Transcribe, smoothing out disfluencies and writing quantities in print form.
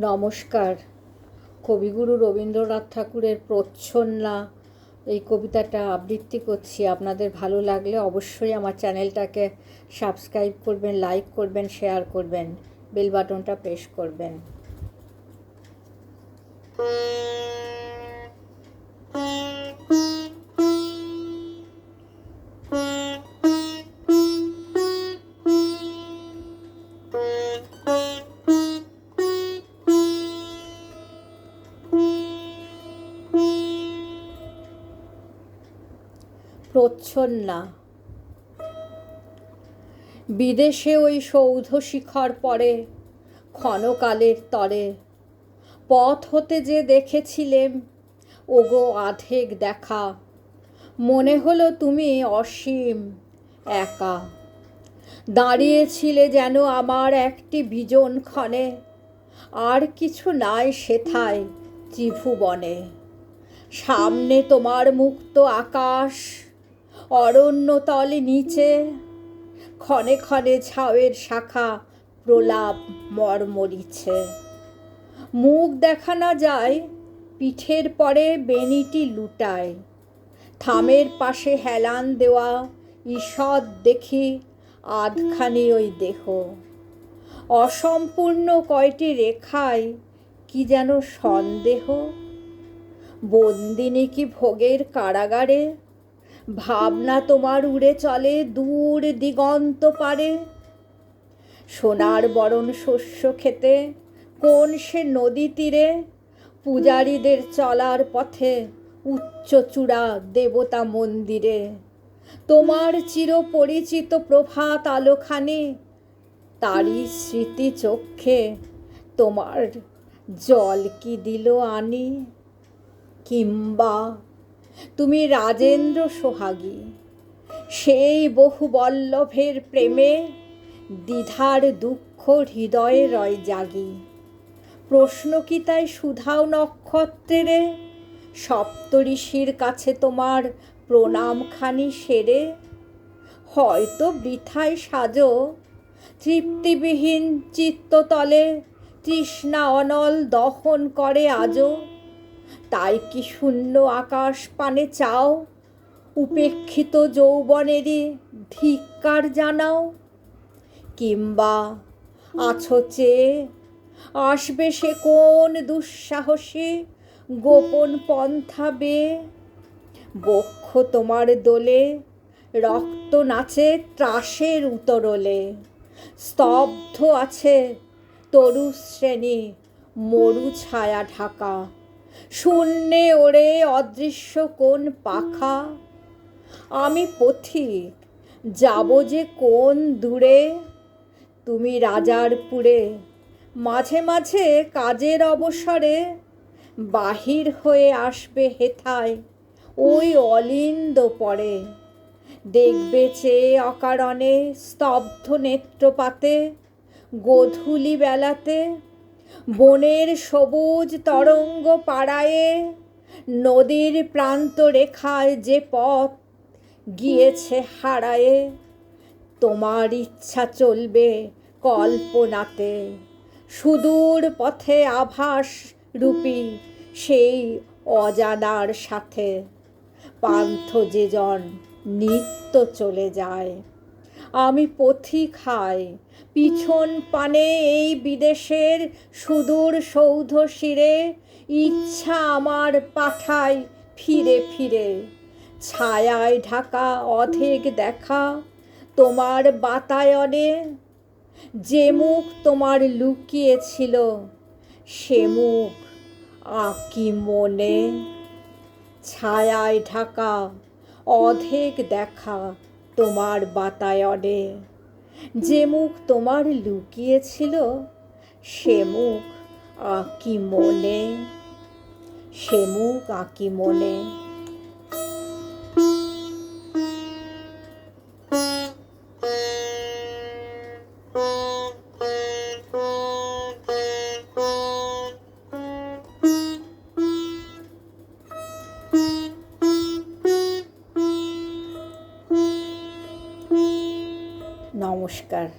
নমস্কার। কবিগুরু রবীন্দ্রনাথ ঠাকুরের প্রচ্ছন্না এই কবিতাটা আবৃত্তি করছি। আপনাদের ভালো লাগলে অবশ্যই আমার চ্যানেলটাকে সাবস্ক্রাইব করবেন, লাইক করবেন, শেয়ার করবেন, বেল বাটনটা প্রেস করবেন। প্রচ্ছন্না। বিদেশে ওই সৌধ শিখর পরে ক্ষণকালের তরে পথ হতে যে দেখেছিলেম ওগো আধেক দেখা, মনে হলো তুমি অসীম একা। দাঁড়িয়েছিলে যেন আমার একটি বিজন ক্ষণে, আর কিছু নাই সেথায় ত্রিভুবনে। সামনে তোমার মুক্ত আকাশ, অরণ্যতলে নিচে ক্ষণে ক্ষণে ঝাউয়ের শাখা প্রলাপ মরমরিছে। মুখ দেখা না যায়, পিঠের পরে বেনিটি লুটায়। থামের পাশে হেলান দেওয়া ঈষৎ দেখি আধখানি ওই দেহ। অসম্পূর্ণ কয়টি রেখায় কি যেন সন্দেহ। বন্দিনী কি ভোগের কারাগারে? ভাবনা তোমার উড়ে চলে দূর দিগন্ত পারে। সোনার বরণ শস্য খেতে কোন সে নদী তীরে, পূজারীদের চলার পথে উচ্চ চূড়া দেবতা মন্দিরে। তোমার চিরপরিচিত প্রভাত আলোখানি, তারই স্মৃতি চক্ষে তোমার জল কি দিল আনি। কিংবা তুমি রাজেন্দ্র সোহাগী, সেই বহু বল্লভের প্রেমে দ্বিধার দুঃখ হৃদয়ে রয় জাগি। প্রশ্ন কি তাই সুধাও নক্ষত্রেরে? সপ্তঋষির কাছে তোমার প্রণামখানি সেরে হয়তো বৃথায় সাজো তৃপ্তিবিহীন চিত্ততলে, তৃষ্ণা অনল দহন করে আজও। তাই কি শূন্য আকাশ পানে চাও, উপেক্ষিত যৌবনেরই ধিক্কার জানাও? কিংবা আছো চেয়ে আসবে সে কোন দুঃসাহসী গোপন পন্থা বেয়ে? বক্ষ তোমার দোলে, রক্ত নাচে ত্রাসের উতরলে। স্তব্ধ আছে তরু শ্রেণী মরু ছায়া ঢাকা, শূন্যে ওড়ে অদৃশ্য কোন পাখা। আমি পথিক, যাব যে কোন দূরে? তুমি রাজারপুরে মাঝে মাঝে কাজের অবসরে বাহির হয়ে আসবে হেথায় ওই অলিন্দ পরে। দেখবে চেয়ে অকারণে স্তব্ধ নেত্রপাতে গোধূলি বেলাতে বনের সবুজ তরঙ্গ পাড়ায়ে নদীর প্রান্ত রেখায় যে পথ গিয়েছে হারায়ে। তোমার ইচ্ছা চলবে কল্পনাতে সুদূর পথে আভাস রূপী সেই অজানার সাথে। পান্থ যে জন নিত্য চলে যায়, আমি পথিক হায় পিছন পানে এই বিদেশের সুদূর সৌধ শিরে। ইচ্ছা আমার পাঠায় ফিরে ফিরে, ছায়ায় ঢাকা অধেক দেখা তোমার বাতায়নে। যে মুখ তোমার লুকিয়েছিল সে মুখ আঁকি মনে। ছায়ায় ঢাকা অধেক দেখা তোমার বাতায়নে। যে মুখ তোমার লুকিয়েছিল সে মুখ আঁকি মনে, সে মুখ আঁকি মনে। নমস্কার।